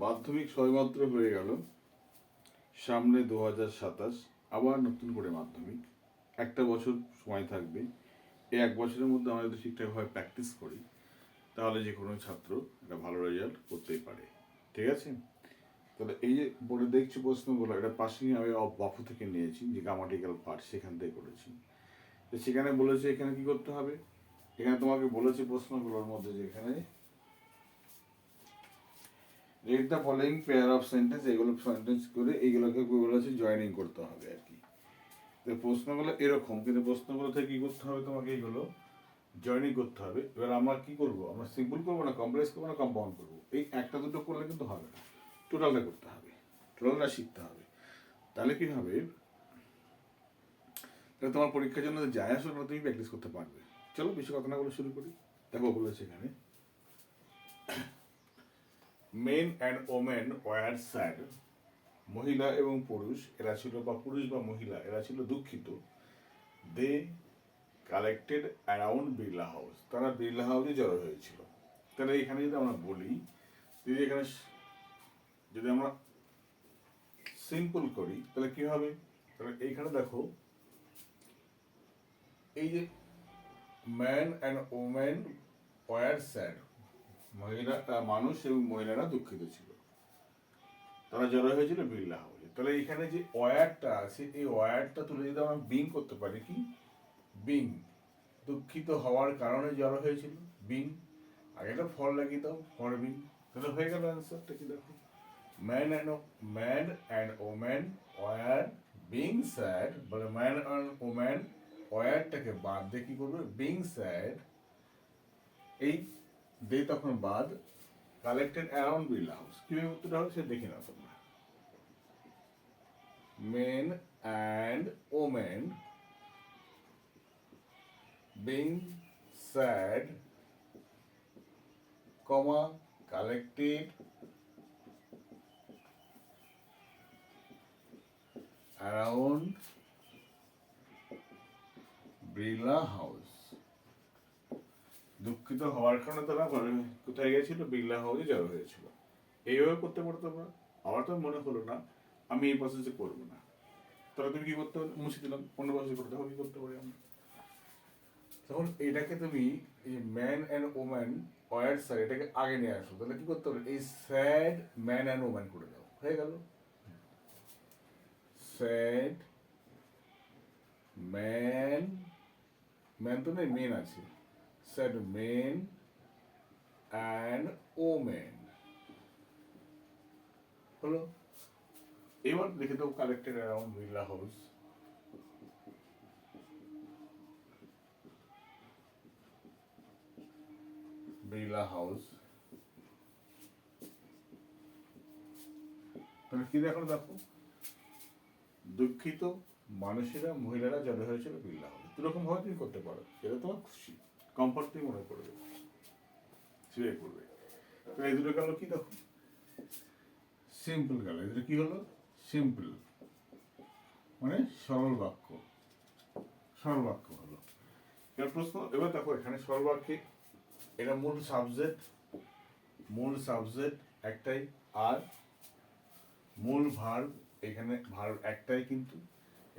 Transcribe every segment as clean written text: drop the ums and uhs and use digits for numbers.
মাধ্যমিক সবেমাত্র হয়ে গেল, সামনে 2027, আবার নতুন করে মাধ্যমিক। একটা বছর সময় থাকবে। এই এক বছরের মধ্যে আমরা যদি ঠিকঠাকভাবে প্র্যাকটিস করি, তাহলে যে কোনো ছাত্র একটা ভালো রেজাল্ট করতেই পারে। ঠিক আছে? তাহলে এই যে বোর্ডে দেখছি প্রশ্নগুলো, এটা পাসিং আমি অফ বাফু থেকে নিয়েছি, যে গ্রামাটিক্যাল পার্ট সেখান থেকে করেছি। তো সেখানে বলেছে এখানে কি করতে হবে, এখানে তোমাকে বলেছে প্রশ্নগুলোর মধ্যে যে এখানে red the following pair of sentence, এগুলো সেন্টেন্স করে এইগুলোকে বলেছে জয়েনিং করতে হবে আর কি। তো প্রশ্নগুলো এরকম, কিন্তু প্রশ্নগুলো থেকে কি করতে হবে, তোমাকে এইগুলো জয়েনিং করতে হবে। এবার আমরা কি করব, আমরা সিম্পল করবো না, কমপ্লেক্স করবো না, কম্পাউন্ড করবো, এই একটা দুটো করলে কিন্তু হবে না, টোটালটা করতে হবে, টোটালটা শিখতে হবে। তাহলে কি হবে, তাহলে তোমার পরীক্ষার জন্য যায় আসো না, তুমি প্র্যাকটিস করতে পারবে। চলো বেশি কথা না বলে শুরু করি। দেখো বলেছে এখানে, men and women were sad, মহিলা এবং পুরুষ এরা ছিল, বা পুরুষ বা মহিলা এরা ছিল দুঃখিত। দে কালেক্টেড অ্যারাউন্ড বিড়লা হাউস, তারা বিড়লা হাউসে জড়ো হয়েছিল। তাহলে এখানে যদি আমরা বলি, যদি এখানে যদি আমরা সিম্পল করি তাহলে কি হবে, তাহলে এইখানে দেখো, এই যে man and woman were sad, মহিলা মানুষ এবং মহিলারা দুঃখিত ছিল, তারা জড়ো হয়েছিল বিড়লা হাউসে। তাহলে এখানে যে ওয়ারটা আছে, এই ওয়ারটা তুলে যদি আমরা বিং করতে পারি, কি বিং, দুঃখিত হওয়ার কারণে জড়ো হয়েছিল, বিং, আগে একটা ফল লাগিয়ে দাও, ফর বিং, তাহলে হয়ে গেল অ্যান্সারটা। কি দেখো, man and woman were being sad, বলে ম্যান অ্যান্ড ওম্যান ওয়ারটাকে বাদ দিয়ে কি করবে, বিং স্যাড, এই দে তখন বাদ, কালেক্টেড অ্যারাউন্ড বিড়লা হাউস। কিভাবে উত্তরটা হবে সে দেখে নাও তোমরা। Main and woman being sad, comma, collected around Birla house. দুঃখিত হওয়ার কারণে তারা কোথায় গেছিল, বিড়লা হাউসে জড়ো হয়েছিল। এইভাবে করতে পারো তোমরা। আমার তো মনে হলো না আমি এই প্রসেসে করবো না, তাহলে তুমি কি করতে হবে, মুছে দিলাম, অন্য প্রসেসে করতে হবে। কি করতে পারি আমরা, তখন এটাকে তুমি এই man and woman were sad, এটাকে আগে নিয়ে আসো। তাহলে কি করতে হবে, এই স্যাড ম্যান অ্যান্ড ওম্যান করে দাও, হয়ে গেল স্যাড ম্যান, ম্যান তো নেই, মেন আছে, স্যাড মেন অ্যান্ড ওমেন হলো। এবার লিখে দাও collected around Birla house. Birla house, তাহলে কি দেখো, দেখো দুঃখিত মানুষেরা, মহিলারা জড়ো হয়েছিল বিড়লা হাউস। দুরকম ভাবে তুমি করতে পারো, এটা তোমার খুশি, কমফর্ট তুমি মনে করবে, শুয়ে করবে। তো এই দুটো গেল কি, দেখো সিম্পল গেল, এই দুটো কি হলো, সিম্পল মানে সরল বাক্য, সরল বাক্য হলো। এবার প্রশ্ন, এবার দেখো এখানে সরল বাক্যে এটা মূল সাবজেক্ট একটাই, আর মূল ভার্ব, এখানে ভার্ব একটাই, কিন্তু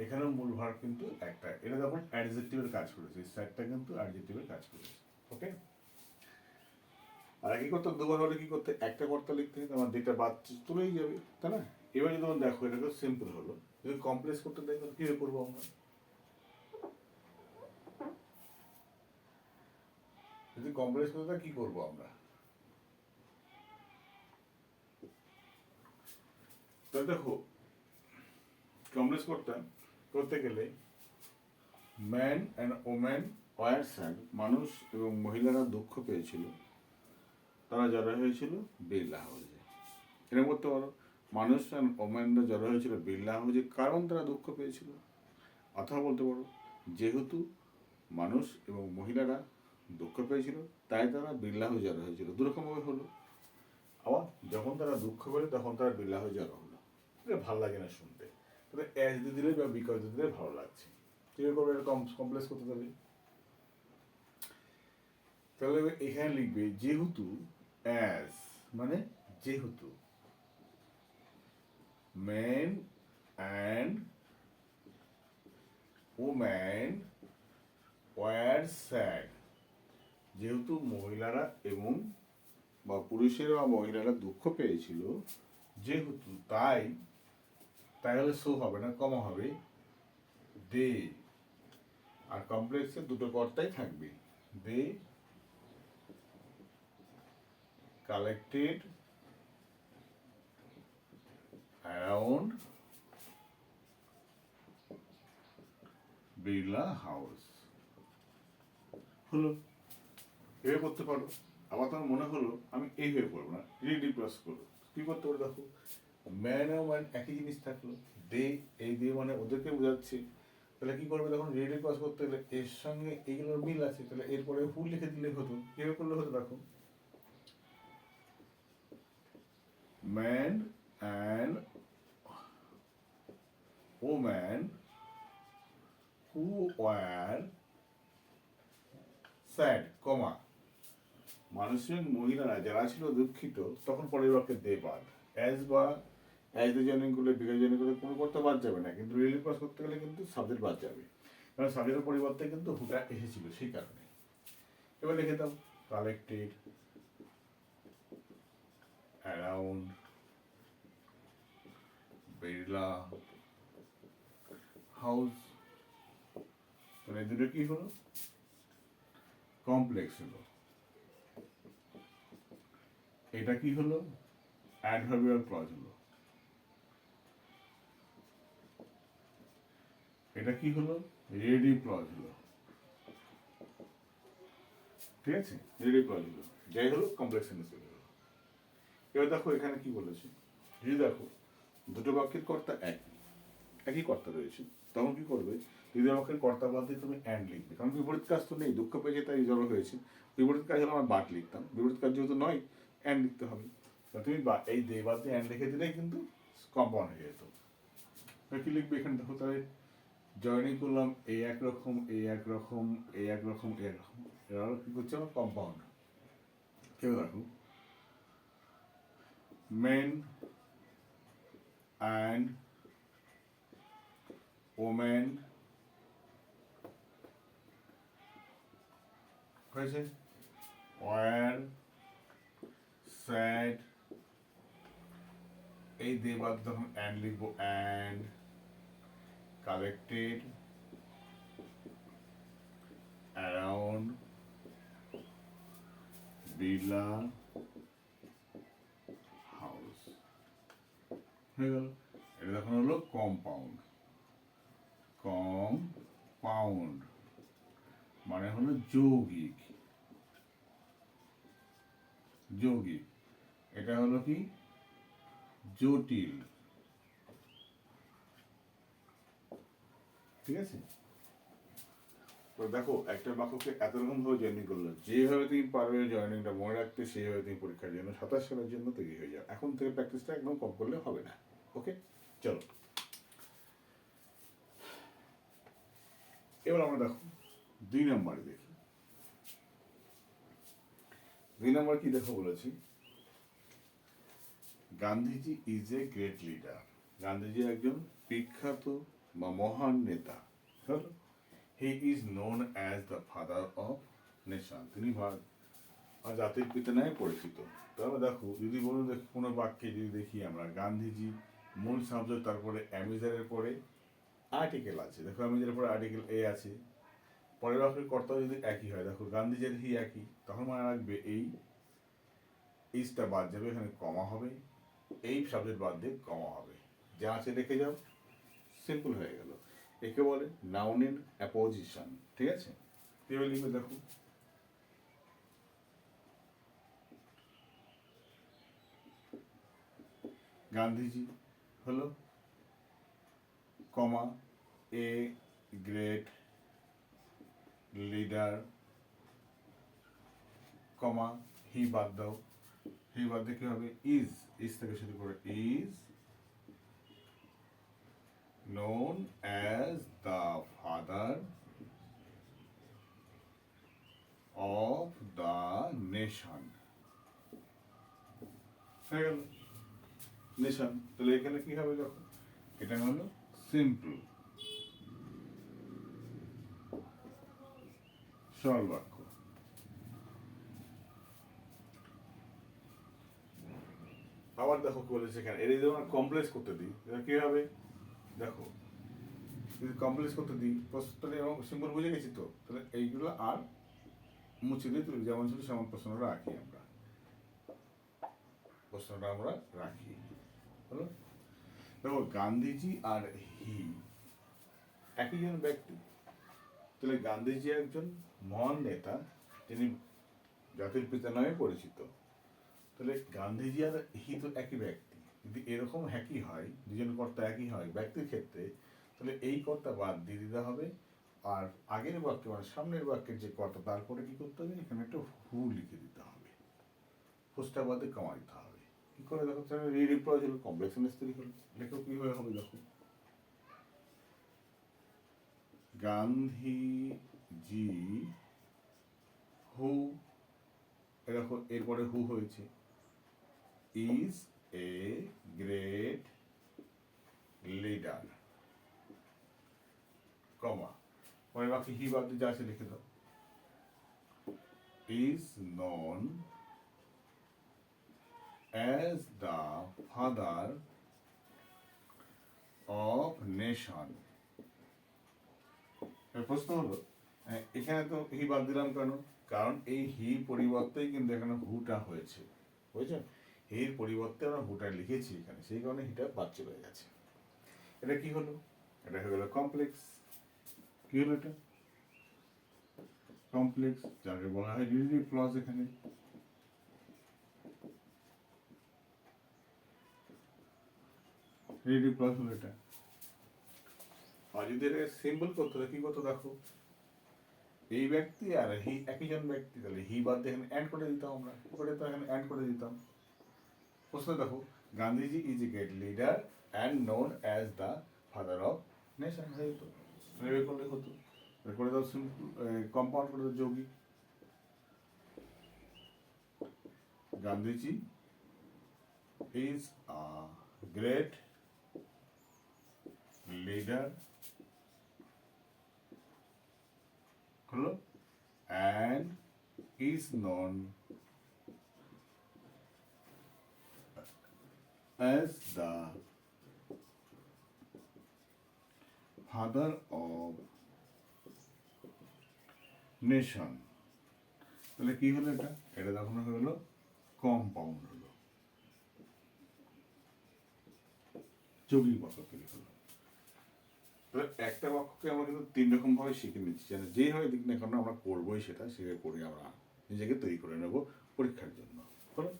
এখানেও মূল ভার্ব কিন্তু একটাই। এটা যখন অ্যাডজেক্টিভের কাজ করেছে, স্যারটা কিন্তু অ্যাডজেক্টিভের কাজ করেছে। ওকে, আর কি করতে, দুবার হলে কি করতে, একটা কর্তা লিখতে কিন্তু আমার দুইটা বাদ তুলেই যাবে, তাই না? এবার যদি তোমার দেখো, এটা তো সিম্পল হলো, যদি কমপ্লেক্স করতে দেয় তাহলে কিভাবে করবো আমরা, যদি কমপ্লেক্স করতে দেয় কি করবো আমরা, তাহলে দেখো কমপ্লেক্স করতে গেলে man and woman were sad, মানুষ এবং মহিলারা দুঃখ পেয়েছিল, তারা জড়ো হয়েছিল বিড়লা হাউসে। এরকম করতে পারো, মানুষ অ্যান্ড ওম্যানরা জড়ো হয়েছিল বিড়লা হাউসে কারণ তারা দুঃখ পেয়েছিল। অথবা বলতে পারো, যেহেতু মানুষ এবং মহিলারা দুঃখ পেয়েছিল তাই তারা বিড়লা হাউসে জড়ো হয়েছিল। দুরকমভাবে হলো। আবার যখন তারা দুঃখ পেলে তখন তারা বিড়লা হাউসে জড়ো হলো। এটা ভালো লাগে না শুনতে, তবে অ্যাজ দিয়ে দিলে বা বিকজ দিয়ে দিলে ভালো লাগছে। ঠিক করবে, এটা কমপ্লেক্স করতে দেবে। তাহলে এখানে লিখবে যেহেতু, অ্যাজ মানে যেহেতু, men and woman were sad. যেহেতু মহিলারা এবং বা পুরুষেরা বা মহিলারা দুঃখ পেয়েছিল, যেহেতু তাই হলে সো হবে না, কমা হবে দে। আর কমপ্লেক্সে দুটো কর্তাই থাকবে। দে কালেক্টেড অ্যারাউন্ড বিড়লা হাউস। হলো, এভাবে করতে পারো। আবার তোমার মনে হলো আমি এইভাবে করবো না, রিপ্লেস করবো, কি করতে পারো? দেখো ম্যান ও ম্যান একই জিনিস থাকলো, দে এই দিয়ে মানে ওদেরকে বোঝাচ্ছে। তাহলে কি করবে তখন? রিপ্লেস করতে গেলে এর সঙ্গে এইগুলোর মিল আছে, তাহলে এরপরে হু লিখে দিলে হতো। কিভাবে করলে হতো? দেখো man and woman who were sad, comma মানুষের মহিলারা যারা ছিল দুঃখিত, তখন পরের বাক্যে দে বাদ। অ্যাজ বা অ্যাজ দ্য জয়েনিং করলে বিকজ জয়েনিং করলে কোনো করতে বাদ যাবে না, কিন্তু রিলি ক্রস করতে গেলে কিন্তু সাবজেক্ট বাদ যাবে, কারণ সাবজেক্টের পরিবর্তে কিন্তু হুটা এসেছিল সেই কারণে। এবার লিখে দাও কালেক্টেড অ্যারাউন্ড বিড়লা হাউস। তাহলে এই দুটো কি হলো? কমপ্লেক্স হলো। এটা কি হলো? অ্যাডভার্বিয়াল ক্লজ হলো। এটা কি হলো? রেডি ক্লজ হলো। ঠিক আছে, রেডি ক্লজ হলো। যাই হলো কমপ্লেক্স সেন্টেন্স হলো। এবার দেখো এখানে কি বলেছে, যদি দেখো দুটো বাক্যের কর্তা একই কর্তা রয়েছে, তখন কি করবে? দ্বিতীয় বাক্যের কর্তা বাদ দিয়ে তুমি অ্যান্ড লিখবে, কারণ বিপরীত কাজ তো নেই, দুঃখ পেয়েছে তাই জড়ো হয়েছে। বিপরীত কাজ হলে আমার বাট লিখতাম, বিপরীত কাজ যেহেতু নয় অ্যান্ড লিখতে হবে। তুমি এই দে বাদ দিয়ে অ্যান্ড লিখে দিলেই কিন্তু কম্পাউন্ড হয়ে যেত। কি লিখবে এখানে? দেখো তাহলে জয়েনিং করলাম এই একরকম, এই একরকম, এই একরকম, এই একরকম, এরা কি করছে? আমার কম্পাউন্ড। কেউ দেখো মেন অ্যান্ড ওমেন হয়েছে ওয়ার স্যাড। এই দে বাদ তখন অ্যান্ড লিখবো, and collected around Birla house. হয়ে গেল। এটা তখন হলো কম্পাউন্ড। কম্পাউন্ড মানে হলো যৌগিক। যৌগিক। এটা হলো কি? জটিল। ঠিক আছে, তো দেখো একটা বাক্যকে এত রকম ভাবে জয়েনিং করলো, যেভাবে তুমি পারবে জয়েনিংটা মনে রাখতে, সেইভাবে তুমি পরীক্ষার জন্য 27 সালের জন্য তৈরি হয়ে যাও। এখন থেকে প্র্যাকটিসটা একদম কম করলে হবে না। ওকে, চলো এবার আমরা দেখো 2 নম্বরে দেখি। 2 নম্বর কি দেখো বলেছি, Gandhiji is a great leader. Gandhiji একজন বিখ্যাত বা মহান নেতা। He is known as the father of nation. তিনি জাতির পিতা নামে পরিচিত। তাহলে দেখো যদি বলুন, কোনো বাক্যে যদি দেখি আমরা গান্ধীজি মূল সাবজেক্ট, তারপরে অ্যামিজারের পরে আর্টিকেল আছে। দেখো অ্যামিজারের পরে আর্টিকেল এ আছে, পরের বাক্যের কর্তা যদি একই হয়, দেখো গান্ধীজির হি একই, তখন মনে রাখবে এই ইজটা বাদ যাবে, এখানে কমা হবে, এই সাবজেক্ট বাদ দিয়ে কমা হবে, যা আছে রেখে যাও, সিম্পল হয়ে গেল। একে বলে নাউন ইন অ্যাপোজিশন। ঠিক আছে, এবার লিখবে দেখো গান্ধীজি হলো কমা এ গ্রেট লিডার, কমা হি বাদ দাও, হি বাদ দিয়ে কি হবে? ইজ থেকে শুরু করে, is known as the father of the nation. হয়ে গেল। নেশন। তাহলে এখানে কি হবে দেখো, এটা হলো সিম্পল সরল বাক্য। আবার দেখো কি বলেছে এখানে, এটা যদি আমরা কমপ্লেক্স করতে দিই তাহলে কি হবে দেখো, যদি কমপ্লেক্স করতে দিই প্রশ্নটা সিম্পল বুঝে গেছি তো, তাহলে এইগুলো আর মুছে দিয়ে তুলি, যেমন ছিল সেমন প্রশ্নটা রাখি আমরা, প্রশ্নটা আমরা রাখি হলো। দেখো গান্ধীজি আর হি একই জন ব্যক্তি, তাহলে গান্ধীজি একজন মহান নেতা, তিনি জাতির পিতা নামে পরিচিত। তাহলে গান্ধীজি আর হি তো একই ব্যক্তি, যদি এরকম একই হয়, দুজন কর্তা একই হয় ব্যক্তির ক্ষেত্রে, তাহলে এই কর্তা বাদ দিয়ে দিতে হবে, আর আগের বাক্যে মানে সামনের বাক্যের যে কর্তা তারপরে কি করতে হবে, এখানে একটা হু লিখে দিতে হবে, ফুসটা বাদে কমা দিতে হবে। কি করে দেখো, তাহলে রিপ্লয় হলো কমপ্লেক্স তৈরি হলো। লেখো কিভাবে হবে দেখো, গান্ধীজি হু, দেখো এরপরে হু হয়েছে, ইজ এ গ্রেট লিডার, কমা, পরে বাকি হি বাদ দিয়ে যা আছে লিখে দাও, is known as the father of nation. প্রশ্ন হলো, এখানে তো হি বাদ দিলাম কেন, কারণ এই হি পরিবর্তেই কিন্তু এখানে হুটা হয়েছে, বুঝেছো, হির পরিবর্তে আমরা হুটা লিখেছি এখানে, সেই কারণে হিটা বাদ চলে গেছে। এটা কি হলো, এটা হয়ে গেল কমপ্লেক্স। কি হলো এটা, কমপ্লেক্স, যাকে বলা হয় রিলেটিভ ক্লজ। এখানে রিলেটিভ ক্লজ হলো এটা। আর যদি এটা সিম্পল করতে হয় কি করতে দেখো, এই ব্যক্তি আর হি একই জন ব্যক্তি, তাহলে হি বাদ দিয়ে এখানে অ্যাড করে দিতাম আমরা, করে তো এখানে অ্যাড করে দিতাম। প্রশ্ন দেখো, Gandhiji is a great leader and known as the father of nation, হয়ে যেত, রেবে করলে হতো, করে দাও সিম্পল, কম্পাউন্ড করে দাও যৌগিক, Gandhiji is a great leader হলো and is known as the father of nation। তাহলে কি হলো এটা, এটা তখন হলো কম্পাউন্ড হলো, যৌগিক বাক্য তৈরি হলো। তাহলে একটা বাক্যকে আমরা কিন্তু তিন রকম ভাবে শিখে নিচ্ছি, যেন যেভাবে দিক না কেন আমরা করবোই সেটা, সেভাবে করে আমরা নিজেকে তৈরি করে নেব পরীক্ষার জন্য। হলো,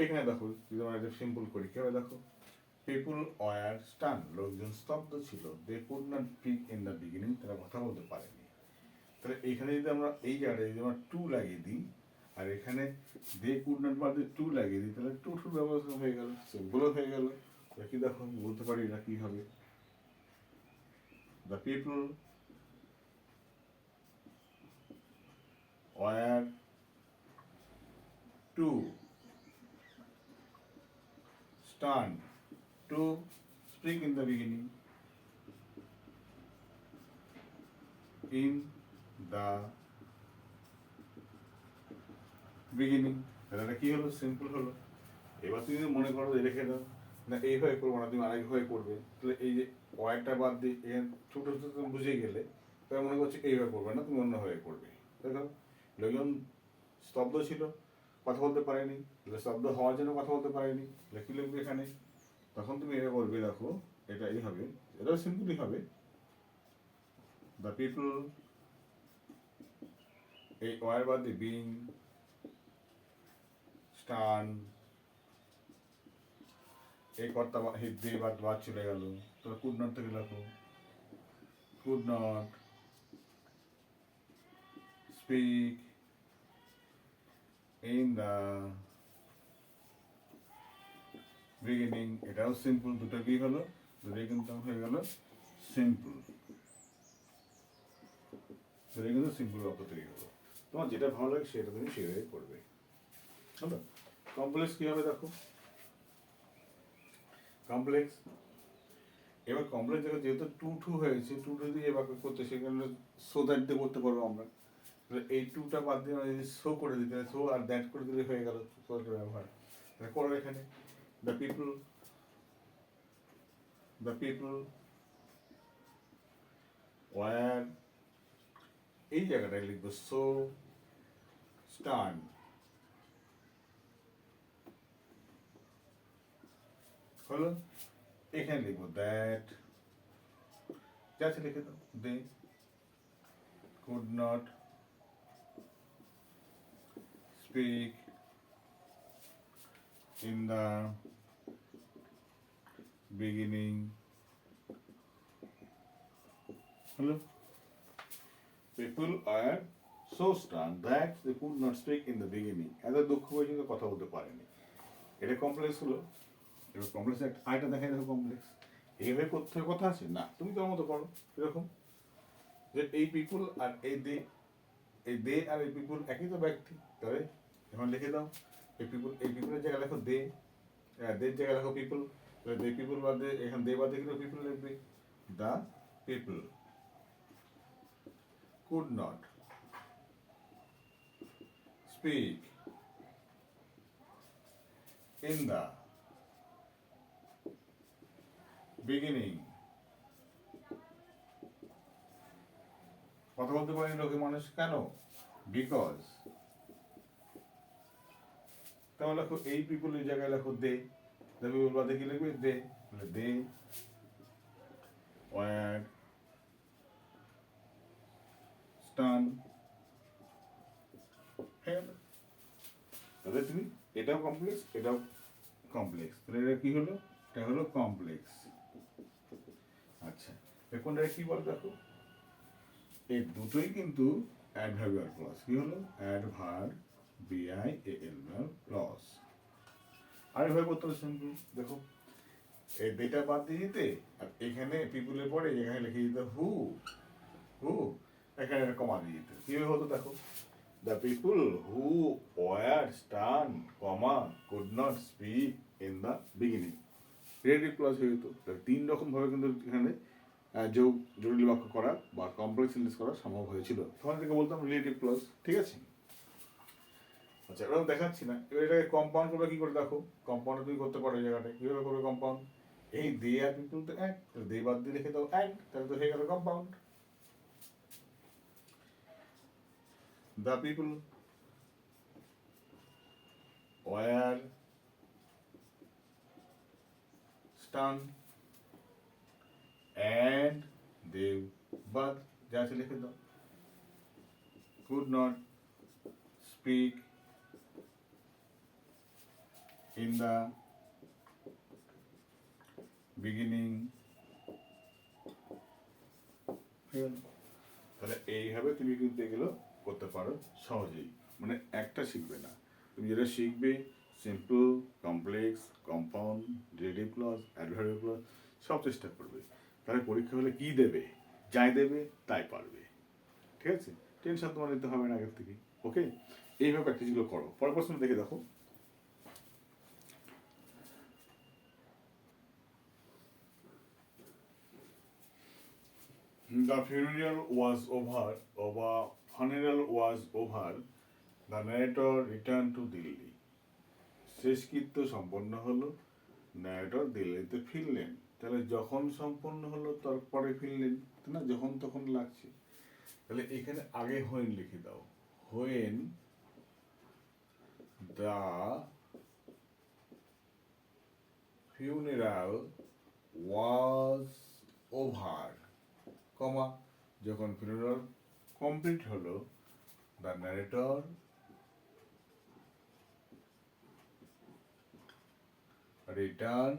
এখানে দেখো যদি আমরা একটা সিম্পল করি, কেউ দেখো, পিপুল ওয়ার স্টান, লোকজন স্তব্ধ ছিল, they could not speak in the beginning, তারা কথা বলতে পারেনি। তাহলে এখানে যদি আমরা এই জায়গায় যদি আমরা টু লাগিয়ে দিই, আর এখানে দে কুড নট বাদে টু লাগিয়ে দিই, তাহলে টু টু ব্যবস্থা হয়ে গেল, সিম্পল হয়ে গেল। কি দেখো বলতে পারি এটা কি হবে, the people were too stunned to speak in the beginning, in the beginning। তাহলে কি হলো, সিম্পল হলো। এবার তুমি যদি মনে করো রেখে দাও, না এইভাবে করবো না, তুমি আরেকভাবে করবে, তাহলে এই যে ওয়ারটা বাদ দিয়ে ছোট ছোট তুমি বুঝে গেলে, তাই মনে করছো এইভাবে করবে না, তুমি অন্যভাবে করবে। দেখো লোকজন স্তব্ধ ছিল, কথা বলতে পারেনি, স্তব্ধ হওয়ার জন্য কথা বলতে পারেনি, কি লিখবে এখানে, তখন তুমি এটা করবে, দেখো এটা এই হবে, এটাও সিম্পলই হবে, দ্য পিপল, এই ওয়ার বাদ দিয়ে বিং, স্টান, এই কর্তা দিয়ে বাদ চলে গেল, তো কুড নট থেকে লেখো, could not speak in the beginning, এটাও সিম্পল, দুটো কি হলো, দুটোই কিন্তু হয়ে গেল সিম্পল, দুটোই কিন্তু সিম্পল বাক্য তৈরি হলো। তোমার যেটা ভালো লাগে সেটা তুমি সেভাবে করবে। হলো, কমপ্লেক্স কি হবে দেখো, কমপ্লেক্স। এবার কমপ্লেক্স জায়গায় যেহেতু টু টু হয়েছে, টু টু দিয়ে এবার করতে সেখানে সো দ্যাট দিয়ে করতে পারবো আমরা। এই টুটা বাদ দিয়ে যদি শো করে দিতে, শো আর দ্যাট করে দিলে হয়ে গেল সোয়েটার ব্যবহার। করো এখানে the people, the people war, এই জায়গাটায় লিখবো সো স্টান, হলো। এখানে লিখবো দ্যাট, যাচ্ছে লিখে দাও, they could not speak in the beginning, hello, people are so stunned that they could not speak in the beginning, এত দুঃখ পর্যন্ত কথা বলতে পারেনি। এটা কমপ্লেক্স হলো। এবার কমপ্লেক্স একটা আরেকটা দেখাই দেখো কমপ্লেক্স এইভাবে করতে হবে কথা আছে না, তুমি তোমার মতো করো এরকম, যে এই পিপুল আর এই দে আর এই পিপুল একই তো ব্যক্তি, তাহলে এখন লিখে দাও এই পিপুলের জায়গায় লেখো দে, দের জায়গায় লেখো পিপল, দে পিপল বাদে এখানে দে বাদে কিন্তু পিপল লিখবে। The people could not speak in the beginning, কথা বলতে পারেনি লোকে মানুষ কেন? বিকজ, তাহলে লেখো এই পিপলের জায়গায় লেখো দে, দ্য পিপল বাদে কি লিখবে দে, দে ওয়ার স্টান, তাহলে তুমি এটাও কমপ্লেক্স এটাও কমপ্লেক্স, তাহলে এটা কি হলো? এটা হলো কমপ্লেক্স। আচ্ছা কোনটা কি বল দেখো, এই দুটোই কিন্তু অ্যাডভার্বিয়াল ক্লজ। কি হলো? Adverbial clause. আরেকভাবে করতে হবে সিম্পল, দেখো এই ডেটা বাদ দিয়ে দিতে আর এখানে পিপুলের পরে এখানে লিখে দিতে হু, হু এখানে কমা দিয়ে দিতে, কিভাবে হতো দেখো, the people who were stun comma could not speak in the beginning, relative clause হয়ে যেত। তিন রকম ভাবে কিন্তু এখানে যোগ জরুরি বাক্য করা বা কমপ্লেক্স সেন্টেন্স করা সম্ভব হয়েছিল, তখন থেকে বলতাম রিলেটিভ ক্লজ। ঠিক আছে, আচ্ছা এরকম দেখাচ্ছি না। এবার এটাকে কম্পাউন্ড করবে কি করে দেখো, কম্পাউন্ড তুমি করতে পারো এই জায়গাটা, কিভাবে করবে কম্পাউন্ড, এই দে আর পিপল তো এক, দে বাদ দিয়ে লিখে দাও এক, তাহলে তো হয়ে গেল compound. The people were stun and they but যা আছে লিখে দাও, could not speak in the beginning, তাহলে এইভাবে তুমি কিন্তু এগুলো করতে পারো সহজেই, মানে একটা শিখবে না, তুমি যেটা শিখবে simple, complex, compound, relative clause, adverbial clause সব চেষ্টা করবে, তাহলে পরীক্ষা হলে কি দেবে, যাই দেবে তাই পারবে। ঠিক আছে, টেনশন তোমার নিতে হবে না আগের থেকে। ওকে, এইভাবে প্র্যাকটিসগুলো করো। পরের প্রশ্ন দেখে দেখো, the funeral was over, the narrator returned to Delhi. শেষকৃত্য সম্পন্ন হলো, ন্যারেটর দিল্লিতে ফিরলেন। তাহলে যখন সম্পন্ন হলো তারপরে ফিরলেন না, যখন তখন লাগছে, তাহলে এখানে আগে হোয়েন লিখে দাও, when the funeral was over, comma যখন ফিউনারাল কমপ্লিট হলো, দ্য ন্যারেটর রিটার্ন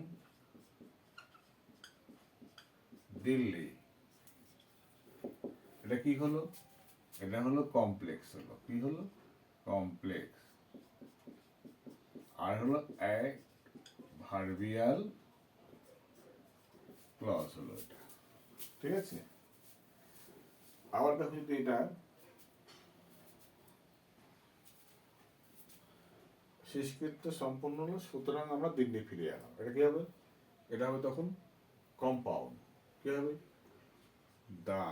দিল্লি। এটা কি হলো? এটা হলো কমপ্লেক্স, হলো কি হলো? কমপ্লেক্স। আর হলো অ্যাডভার্বিয়াল ক্লজ হলো এটা। ঠিক আছে, আবার দেখো যদি এটা শেষকৃত্য সম্পন্ন হলো, সুতরাং আমরা দিল্লি ফিরে এলাম, এটা কি হবে? এটা হবে তখন কম্পাউন্ড। কি হবে? দ্য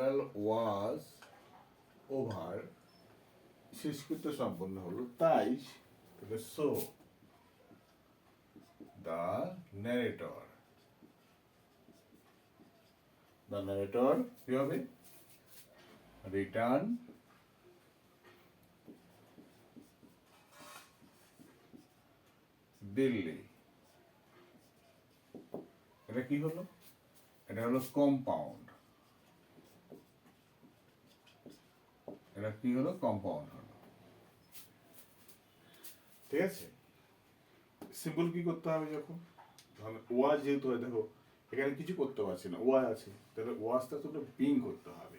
এল ওয়াজ ওভার, শেষকৃত্য সম্পন্ন হলো, তাই সো দ্য ন্যারেটর, কি হবে? রিটার্ন দিল্লি। এটা কি হলো? এটা হলো কম্পাউন্ড। এটা কি হলো? কম্পাউন্ড হলো। ঠিক আছে? সিম্পল কি করতে হবে যখন, তাহলে ওয়াজ যেহেতু হয়, দেখো এখানে কিছু করতে পারছি না, ওয়াজ আছে, তাহলে ওয়াজটা তোমরা বিং করতে হবে।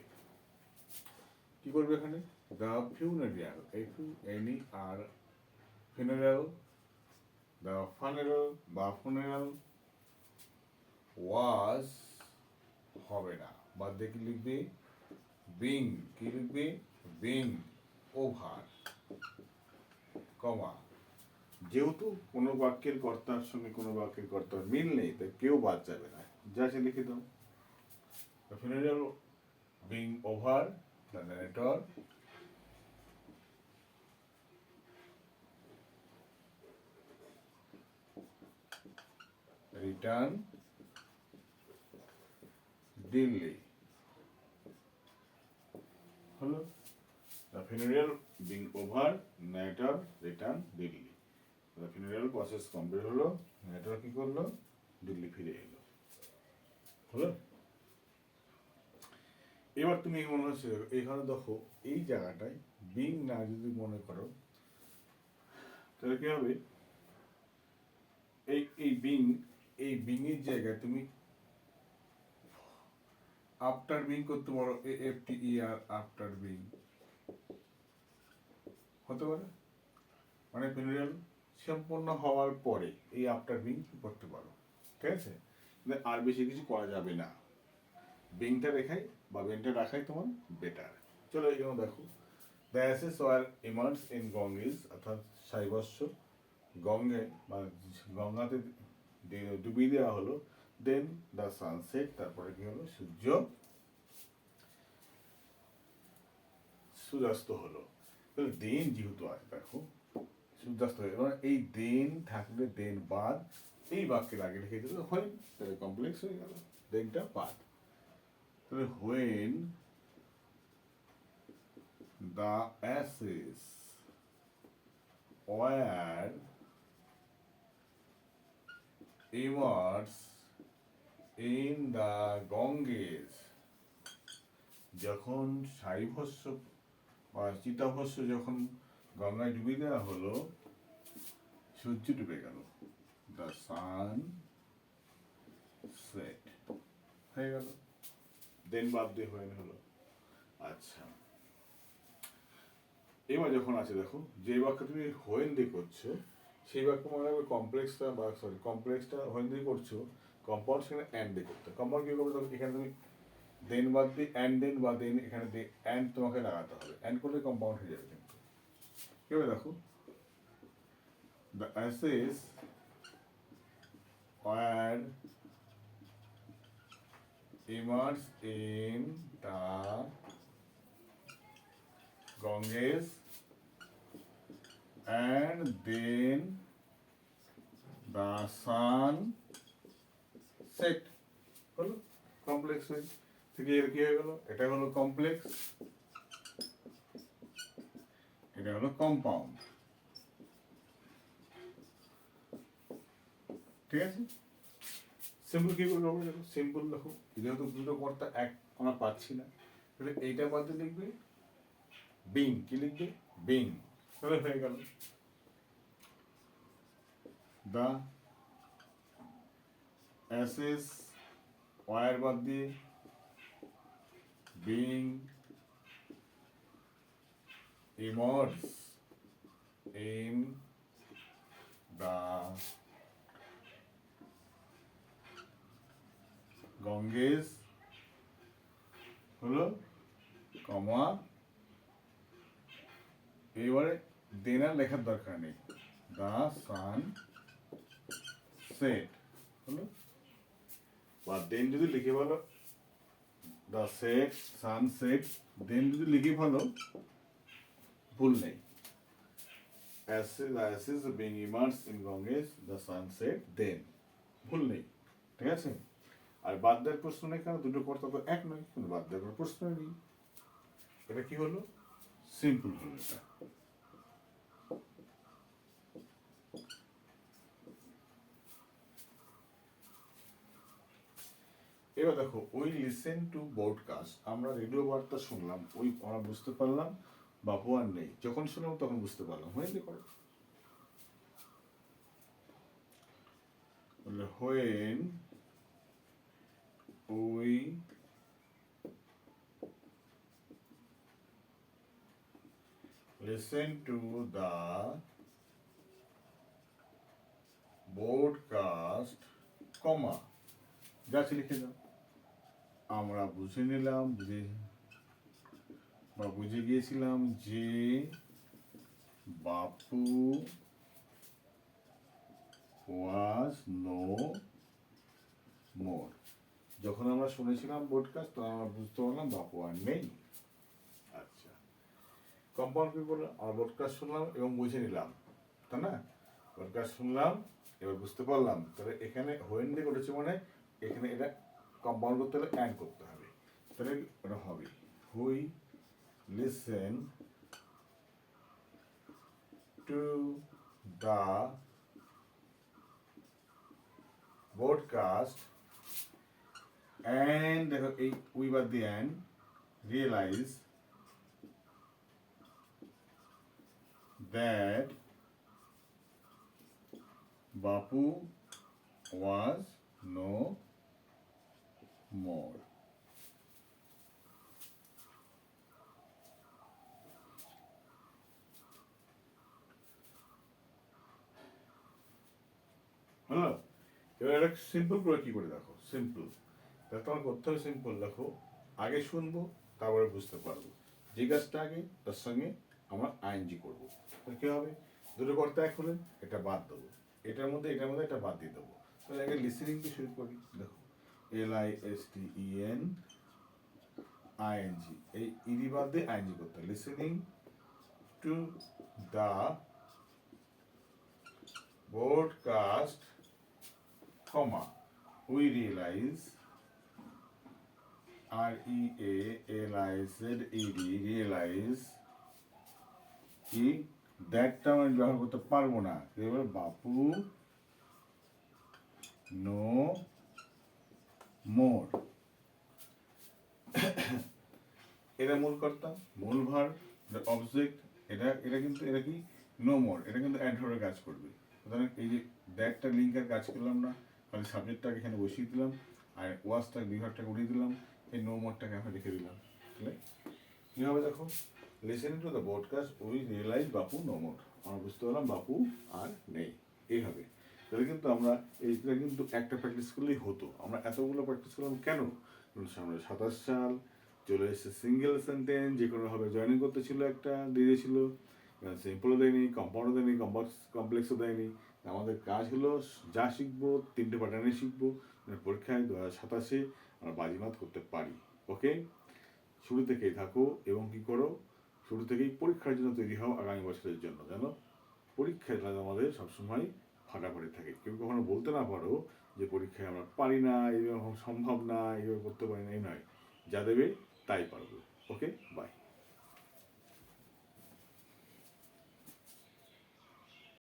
কি করবে এখানে? The funeral, FUNER, funeral, the funeral বা funeral was হবে না, বাদ দিয়ে কি লিখবে? বিং। কি লিখবে? বিং ওভার, কমা। যেহেতু কোনো বাক্যের কর্তার সঙ্গে কোনো বাক্যের কর্তার মিল নেই, তাই কেউ বাদ যাবে না, যা সে লিখে দাও। The funeral being over, the narrator return Delhi. হলো the funeral being over, narrator return Delhi. the funeral process complete হলো, narrator কি করলো? দিল্লি ফিরে এলো। হলো? এবার তুমি মনে হচ্ছে এখানে দেখো এই জায়গাটায় বিং না যদি মনে করো, তাহলে কি হবে? এই বিং, এই বিং এর জায়গায় তুমি আফটার বিং করতে পারো, AFTER, আফটার বিং হতে পারে, মানে ফিনারেল সম্পন্ন হওয়ার পরে এই আফটার বিং করতে পারো। ঠিক আছে? আর বেশি কিছু করা যাবে না, বিংটা রেখাই বা বিংটা রাখাই তোমার বেটার। চলো এখানে দেখো, the ashes were immerse in Ganges, অর্থাৎ সাইবস্য গঙ্গে বা গঙ্গাতে ডুবিয়ে দেওয়া হলো। দেন দ্য সানসেট, তারপরে কি হলো? সূর্যাস্ত হলো। তাহলে দেন যেহেতু আছে, দেখো সূর্যাস্ত হয়ে গেল, এই দেন থাকলে দেন বাদ, এই বাক্যের আগে লিখে দিলে হয়, তাহলে কমপ্লেক্স হয়ে গেল, দেনটা বাদ। তাহলে when the ashes were immerse in the Ganges, যখন সাইভস্য বা চিতাভস্য যখন গঙ্গায় ডুবিয়ে দেওয়া হলো, সূর্য ডুবে গেল, দ্য সান সেট হয়ে গেল, দেন বাদ দিয়ে হয়ে হলো। আচ্ছা, এবার যখন আছে দেখো, যে বাক্য তুমি হোয়েন দিয়ে করছো সেই বাক্য মনে হবে কমপ্লেক্সটা, বা সরি কমপ্লেক্সটা হোয়েন দিয়ে করছো, কম্পাউন্ড সেখানে অ্যান্ড দিয়ে করতে। কম্পাউন্ড কি করবে? তখন এখানে তুমি দেন বাদ দিয়ে অ্যান্ড দেন বা দেন, এখানে দিয়ে অ্যান্ড তোমাকে লাগাতে হবে, অ্যান্ড করলে কম্পাউন্ড হয়ে যাবে। কিন্তু কি হবে দেখো, the ashes were immerse in the Ganges and then the sun set হলো কমপ্লেক্স হয়ে থেকে এর কি হয়ে গেল? এটা হলো কমপ্লেক্স, এটা হলো কম্পাউন্ড। ঠিক আছে? সিম্পল কি করে হবে দেখো, সিম্পল দেখো, যেহেতু দুটো কর্তা এক আমরা পাচ্ছি না, তাহলে এইটা বাদ দিয়ে লিখবে বিং। কি লিখবে? বিং। তাহলে হয়ে গেল দ্য অ্যাসেস ওয়ার বাদ দিয়ে বিং ইমার্স ইন দ্য গঙ্গেজ হলো, কমা, এবারে দেন আর লেখার দরকার নেই, দ্য সান সেট হলো, বা দেন যদি লিখে বলো দ্য সেট সান সেট, দেন যদি লিখে ফেলো ভুল নেই। the ashes being immersed in Ganges, the sun set then, ভুল নেই, ঠিক আছে। আর বাদ দেওয়ার প্রশ্ন নেই, কারণ দুটো কর্তা তো এক নয়, কিন্তু বাদ দেওয়ার প্রশ্ন নেই। এটা কি হলো? সিম্পল হলো এটা। এবার দেখো, ওই লিসেন টু ব্রডকাস্ট, আমরা রেডিও বার্তা শুনলাম, ওই আমরা বুঝতে পারলাম বাপু আর নেই, যখন শুনলাম তখন বুঝতে পারলাম, হয়ে করো when we listen to the broadcast, কমা যাচ্ছে লিখে দাও, আমরা বুঝে নিলাম বা বুঝে গিয়েছিলাম যে বাপু was no more, যখন আমরা শুনেছিলাম ব্রডকাস্ট তখন আমরা বুঝতে পারলাম বাপু আর নেই। আচ্ছা, কম্পাউন্ড কি করলাম? আমরা ব্রডকাস্ট শুনলাম এবং বুঝে নিলাম, তাই না? ব্রডকাস্ট শুনলাম, এবার বুঝতে পারলাম, তাহলে এখানে হোয়েন দিয়ে করেছে মানে এখানে এটা কম্পাউন্ড করতে হলে অ্যান্ড করতে হবে, তাহলে ওটা হবে we listen to the broadcast and দেখো এই উই বাদ the end, realise that Bapu was no more. হলো? এবার এটা সিম্পল করে কি করে দেখো, সিম্পল তাহলে তোমার করতে হবে সিম্পল, দেখো আগে শুনবো তারপরে বুঝতে পারবো, যে কাজটা আগে তার সঙ্গে আমরা আইএনজি করবো, তাহলে কি হবে? দুটো করতে এক হলে এটা বাদ দেবো, এটার মধ্যে এটা বাদ দিয়ে দেবো। তাহলে আগে লিসেনিং দিয়ে শুরু করি, দেখো LISTEN ING, এই ইডি বাদ দিয়ে আইএনজি করতে হবে, listening to the broadcast, comma we realise REALIZED, realise কি দ্যাটটা আমি ব্যবহার করতে পারবো না, এবার বাপু নো মোর, এটা মূল কর্তা, মূল ভার, অবজেক্ট, এটা কিন্তু এটা কি নো মোর, এটা কিন্তু অ্যাডভার্বের কাজ করবে। সুতরাং এই যে দ্যাটটা লিঙ্কের কাজ করলাম না, খালি সাবজেক্টটাকে এখানে বসিয়ে দিলাম, আর ওয়াজটা বিভাগটাকে উঠিয়ে দিলাম, এই নো মোরটাকে আমরা রেখে দিলাম। তাহলে কী হবে দেখো, listening to the broadcast we realise বাপু নো মোর, আমরা বুঝতে পারলাম বাপু আর নেই, এইভাবে। তাহলে কিন্তু আমরা এইটা কিন্তু একটা প্র্যাকটিস করলেই হতো, আমরা এতগুলো প্র্যাকটিস করলাম কেন? সামনে 27 সাল চলে এসেছে, সিঙ্গেল সেন্টেন্স যে কোনোভাবে জয়েনিং করতে ছিল, একটা দিয়ে দিয়েছিল, সিম্পলও দেয়নি, কম্পাউন্ডও দেয়নি, কমপ্লেক্সও দেয়নি। আমাদের কাজ হলো যা শিখবো 3টে প্যাটার্নে শিখবো, পরীক্ষায় 2027 আমরা বাজিমাত করতে পারি। ওকে, শুরু থেকেই থাকো এবং কি করো, শুরু থেকেই পরীক্ষার জন্য তৈরি হও আগামী বছরের জন্য, যেন পরীক্ষায় আমাদের সবসময় ফাটাফাটি থাকে। কেউ কখনো বলতে না পারো যে পরীক্ষায় আমরা পারি না, এইভাবে সম্ভব না, এইভাবে করতে পারি না, এই নয়, যা দেবে তাই পারবো। ওকে, বাই।